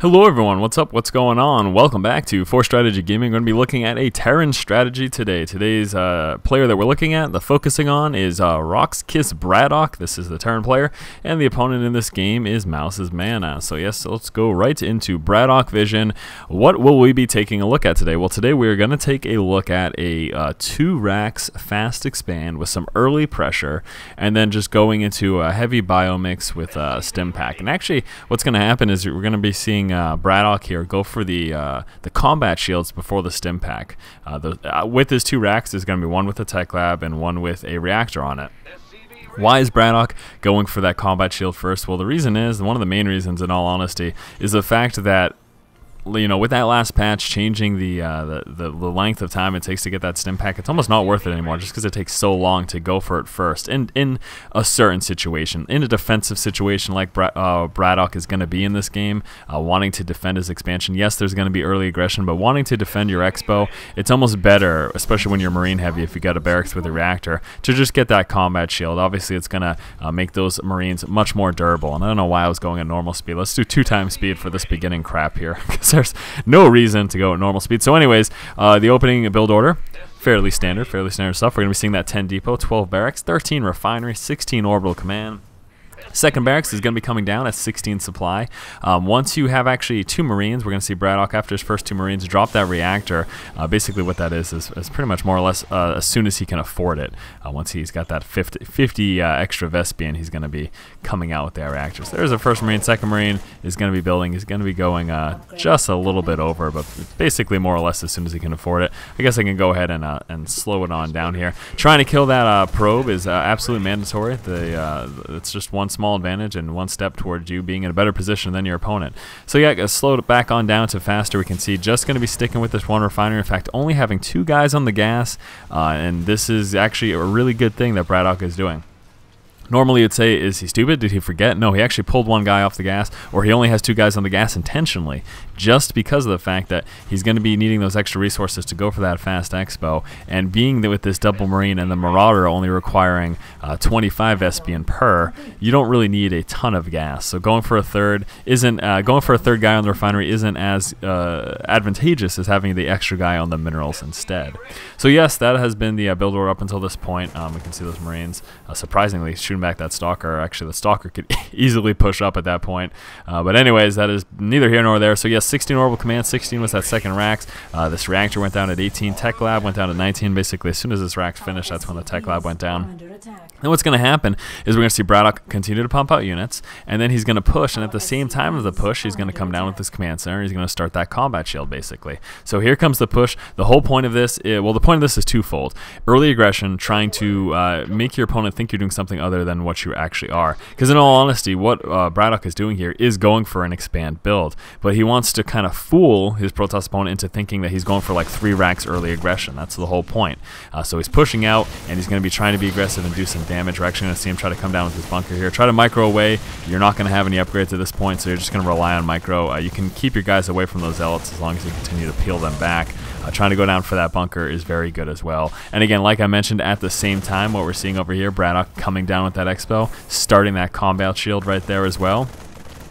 Hello everyone, what's up, what's going on? Welcome back to 4Strategy Gaming. We're going to be looking at a Terran strategy today. Today's player that we're looking at, focusing on, is Roxkiss Braddock. This is the Terran player, and the opponent in this game is Mouse's Mana. So yes, let's go right into Braddock Vision. What will we be taking a look at today? Well, today we're going to take a look at a 2 racks fast expand with some early pressure, and then just going into a heavy biomix with stim pack. And actually, what's going to happen is we're going to be seeing Braddock here go for the combat shields before the stim pack. With his 2 racks, there's going to be one with a tech lab and one with a reactor on it. Why is Braddock going for that combat shield first? Well, the reason is, one of the main reasons in all honesty, is the fact that, you know, with that last patch changing the length of time it takes to get that stim pack, it's almost not worth it anymore, just because it takes so long to go for it first. And in a certain situation, in a defensive situation like Braddock is going to be in this game, wanting to defend his expansion, yes, there's going to be early aggression, but wanting to defend your expo, it's almost better, especially when you're marine heavy, if you got a barracks with a reactor, to just get that combat shield. Obviously, it's going to make those marines much more durable. And I don't know why I was going at normal speed. Let's do 2 times speed for this beginning crap here, because there's no reason to go at normal speed. So anyways, the opening build order, fairly standard stuff. We're going to be seeing that 10 depot, 12 barracks, 13 refinery, 16 orbital command. Second barracks is going to be coming down at 16 supply. Once you have actually 2 marines, we're going to see Braddock, after his first 2 marines, drop that reactor. Basically what that is pretty much more or less as soon as he can afford it. Once he's got that 50 extra Vespian, he's going to be coming out with that reactor. So there's a first marine. Second marine is going to be building. He's going to be going just a little bit over, but basically more or less as soon as he can afford it. I guess I can go ahead and slow it on down here. Trying to kill that probe is absolutely mandatory. It's just one small advantage and one step towards you being in a better position than your opponent. So yeah, slow it back on down to faster. We can see just going to be sticking with this 1 refinery. In fact, only having 2 guys on the gas, and this is actually a really good thing that Braddock is doing. Normally you'd say, is he stupid? Did he forget? No, he actually pulled 1 guy off the gas, or he only has 2 guys on the gas intentionally, just because of the fact that he's going to be needing those extra resources to go for that fast expo, and being that with this double marine and the marauder only requiring 25 Vespian per, you don't really need a ton of gas. So going for a third guy on the refinery isn't as advantageous as having the extra guy on the minerals instead. So yes, that has been the build order up until this point. We can see those marines surprisingly shooting back that stalker. Actually, the stalker could easily push up at that point. But anyways, that is neither here nor there. So yes, 16 orbital command, 16 was that second racks. This reactor went down at 18. Tech lab went down to 19. Basically, as soon as this rack's finished, that's when the tech lab went down. And what's going to happen is we're going to see Braddock continue to pump out units, and then he's going to push, and at the same time of the push, he's going to come down with this command center. He's going to start that combat shield, basically. So here comes the push. The whole point of this, well, the point of this is twofold. Early aggression, trying to make your opponent think you're doing something other than what you actually are. Because in all honesty, what Braddock is doing here is going for an expand build, but he wants to kind of fool his Protoss opponent into thinking that he's going for like 3 racks early aggression. That's the whole point. So he's pushing out, and he's going to be trying to be aggressive and do some damage. We're actually going to see him try to come down with his bunker here. Try to micro away. You're not going to have any upgrades at this point, so you're just going to rely on micro. You can keep your guys away from those zealots as long as you continue to peel them back. Trying to go down for that bunker is very good as well. And again, like I mentioned, at the same time, what we're seeing over here, Braddock coming down with that expo, starting that combat shield right there as well,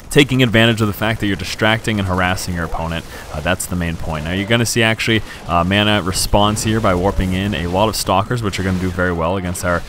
taking advantage of the fact that you're distracting and harassing your opponent. That's the main point. Now you're going to see actually Mana responds here by warping in a lot of stalkers, which are going to do very well against our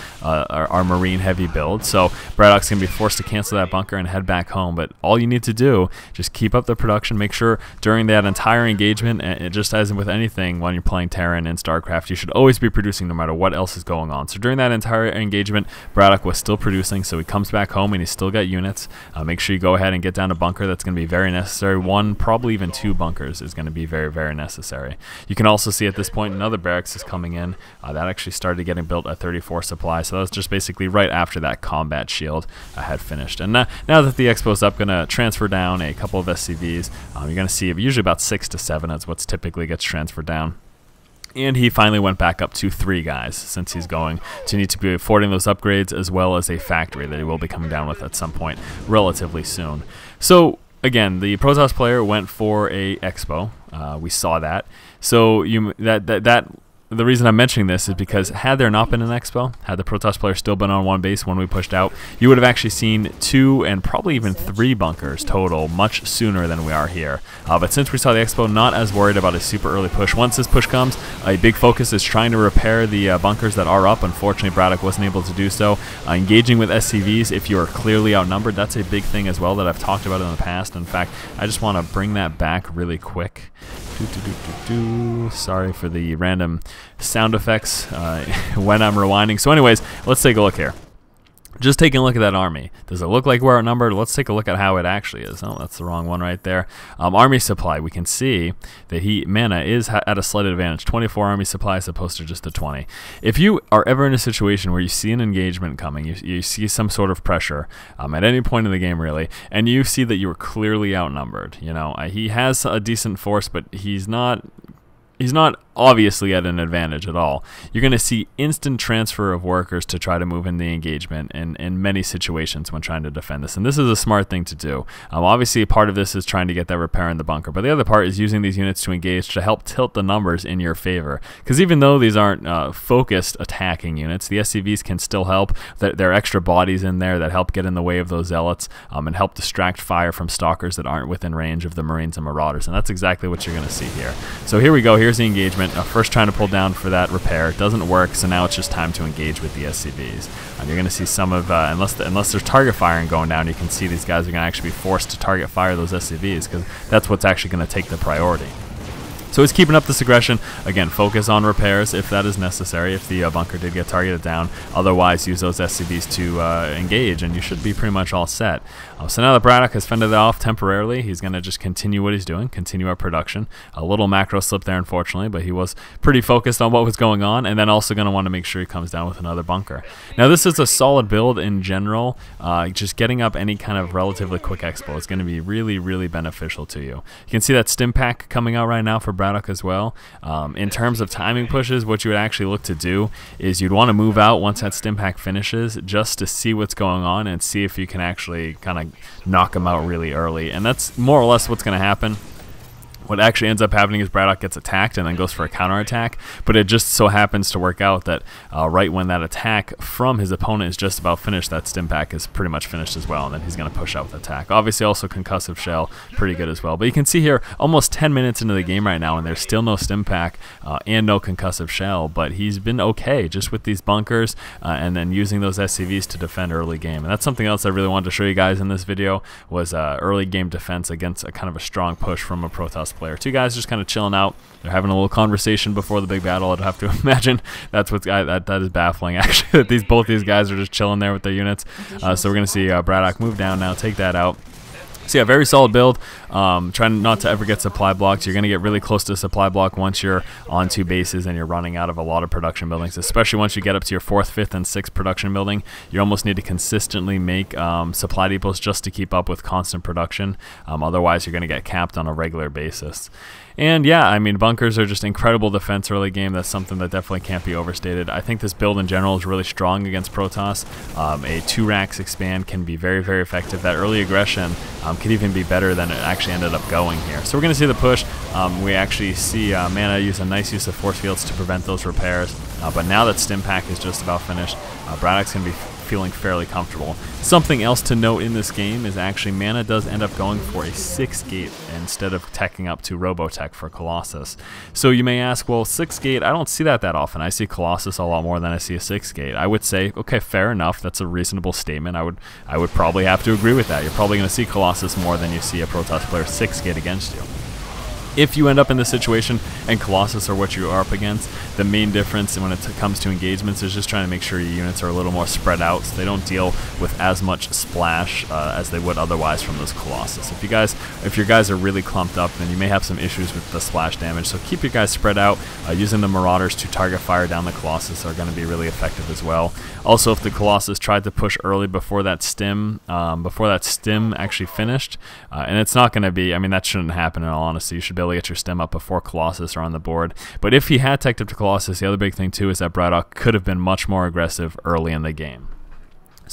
marine heavy build. So Braddock's going to be forced to cancel that bunker and head back home. But all you need to do, just keep up the production. Make sure during that entire engagement, and just as with anything when you're playing Terran and StarCraft, you should always be producing no matter what else is going on. So during that entire engagement, Braddock was still producing, so he comes back home and he's still got units. Make sure you go ahead and get down a bunker. That's going to be very necessary. 1, probably even 2 bunkers is going to be very, very necessary. You can also see at this point another barracks is coming in. That actually started getting built at 34 supply, so that was just basically right after that combat shield had finished. And now that the expo's up, going to transfer down a couple of SCVs. You're going to see usually about 6 to 7. That's what's typically gets transferred down. And he finally went back up to 3 guys, since he's going to need to be affording those upgrades, as well as a factory that he will be coming down with at some point relatively soon. So again, the Protoss player went for a expo. We saw that. So that the reason I'm mentioning this is because had there not been an expo, had the Protoss player still been on one base when we pushed out, you would have actually seen 2 and probably even 3 bunkers total much sooner than we are here. But since we saw the expo, not as worried about a super early push. Once this push comes, a big focus is trying to repair the bunkers that are up. Unfortunately, Braddock wasn't able to do so. Engaging with SCVs if you are clearly outnumbered, that's a big thing as well that I've talked about in the past. In fact, I just want to bring that back really quick. Sorry for the random sound effects when I'm rewinding. So anyways, let's take a look here. Just taking a look at that army. Does it look like we're outnumbered? Let's take a look at how it actually is. Oh, that's the wrong one right there. Army supply. We can see that Mana is at a slight advantage. 24 army supply as opposed to just the 20. If you are ever in a situation where you see an engagement coming, you see some sort of pressure at any point in the game really, and you see that you are clearly outnumbered. You know, he has a decent force, but he's not obviously at an advantage at all. You're going to see instant transfer of workers to try to move in the engagement in many situations when trying to defend this. And this is a smart thing to do. Obviously, part of this is trying to get that repair in the bunker, but the other part is using these units to engage to help tilt the numbers in your favor. Because even though these aren't focused attacking units, the SCVs can still help. There are extra bodies in there that help get in the way of those zealots and help distract fire from stalkers that aren't within range of the Marines and Marauders. And that's exactly what you're going to see here. So here we go. Here's the engagement. First trying to pull down for that repair. It doesn't work, so now it's just time to engage with the SCVs. You're going to see some of, unless there's target firing going down, you can see these guys are going to actually be forced to target fire those SCVs because that's what's actually going to take the priority. So he's keeping up this aggression. Again, focus on repairs if that is necessary, if the bunker did get targeted down. Otherwise, use those SCVs to engage, and you should be pretty much all set. So now that Braddock has fended that off temporarily, he's going to just continue what he's doing, continue our production. A little macro slip there, unfortunately, but he was pretty focused on what was going on, and then also going to want to make sure he comes down with another bunker. Now, this is a solid build in general. Just getting up any kind of relatively quick expo is going to be really, really beneficial to you. You can see that stim pack coming out right now for Braddock as well. In terms of timing pushes, what you would actually look to do is you'd want to move out once that stim pack finishes just to see what's going on and see if you can actually kind of knock them out really early. And that's more or less what's going to happen. What actually ends up happening is Braddock gets attacked and then goes for a counterattack, but it just so happens to work out that right when that attack from his opponent is just about finished, that stim pack is pretty much finished as well, and then he's going to push out with attack. Obviously also concussive shell, pretty good as well. But you can see here, almost 10 minutes into the game right now, and there's still no stim pack and no concussive shell, but he's been okay just with these bunkers and then using those SCVs to defend early game. And that's something else I really wanted to show you guys in this video, was early game defense against a kind of a strong push from a Protoss player. 2 guys just kind of chilling out. They're having a little conversation before the big battle. I'd have to imagine that's what's that is baffling actually, that both these guys are just chilling there with their units. So we're gonna see Braddock move down now, take that out. So yeah, very solid build. Trying not to ever get supply blocks. You're going to get really close to a supply block once you're on 2 bases and you're running out of a lot of production buildings, especially once you get up to your 4th, 5th, and 6th production building. You almost need to consistently make supply depots just to keep up with constant production. Otherwise, you're going to get capped on a regular basis. And yeah, I mean, bunkers are just incredible defense early game. That's something that definitely can't be overstated. I think this build in general is really strong against Protoss. A 2 racks expand can be very, very effective. That early aggression could even be better than it actually ended up going here. So we're going to see the push. We actually see Mana use a nice use of force fields to prevent those repairs. But now that stim pack is just about finished, Braddock's going to be feeling fairly comfortable. Something else to note in this game is actually Mana does end up going for a 6 gate instead of teching up to Robotech for Colossus. So you may ask, well, 6 gate, I don't see that often. I see Colossus a lot more than I see a 6 gate. I would say, okay, fair enough. That's a reasonable statement. I would probably have to agree with that. You're probably going to see Colossus more than you see a Protoss player 6 gate against you. If you end up in this situation and Colossus are what you are up against, the main difference when it comes to engagements is just trying to make sure your units are a little more spread out so they don't deal with as much splash as they would otherwise from those Colossus. If your guys are really clumped up, then you may have some issues with the splash damage, so keep your guys spread out. Using the Marauders to target fire down the Colossus are going to be really effective as well. Also, if the Colossus tried to push early before that stim actually finished, and it's not going to be, I mean, that shouldn't happen in all honesty. You should be able to get your stim up before Colossus are on the board. But if he had teched up to Colossus, the other big thing too is that Braddock could have been much more aggressive early in the game.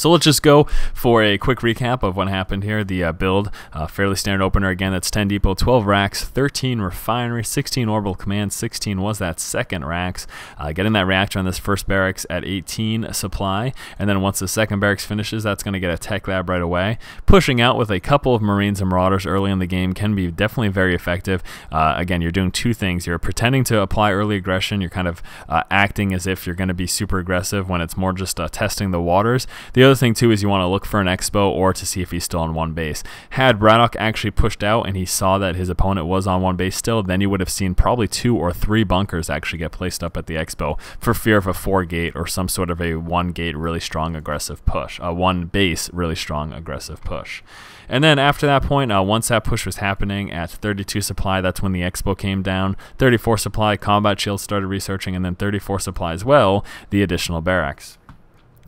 So let's just go for a quick recap of what happened here. The build, fairly standard opener again. That's 10 depot, 12 racks, 13 refinery, 16 orbital command, 16 was that second racks. Getting that reactor on this first barracks at 18 supply, and then once the second barracks finishes, that's going to get a tech lab right away. Pushing out with a couple of marines and marauders early in the game can be definitely very effective. Again, you're doing two things. You're pretending to apply early aggression. You're kind of acting as if you're going to be super aggressive when it's more just testing the waters. The other thing too is you want to look for an expo or to see if he's still on one base. Had Braddock actually pushed out and he saw that his opponent was on one base still, then you would have seen probably 2 or 3 bunkers actually get placed up at the expo for fear of a 4-gate or some sort of a 1-gate really strong aggressive push, a 1-base really strong aggressive push. And then after that point, once that push was happening at 32 supply, that's when the expo came down. 34 supply, combat shields started researching, and then 34 supply as well, the additional barracks.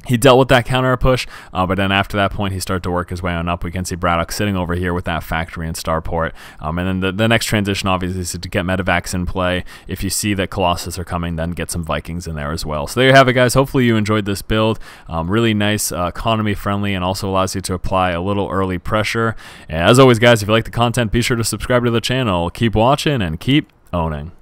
He dealt with that counter push, but then after that point, he started to work his way on up. We can see Braddock sitting over here with that factory and starport. And then the next transition, obviously, is to get medevacs in play. If you see that Colossus are coming, then get some Vikings in there as well. So there you have it, guys. Hopefully you enjoyed this build. Really nice, economy-friendly, and also allows you to apply a little early pressure. And as always, guys, if you like the content, be sure to subscribe to the channel. Keep watching and keep owning.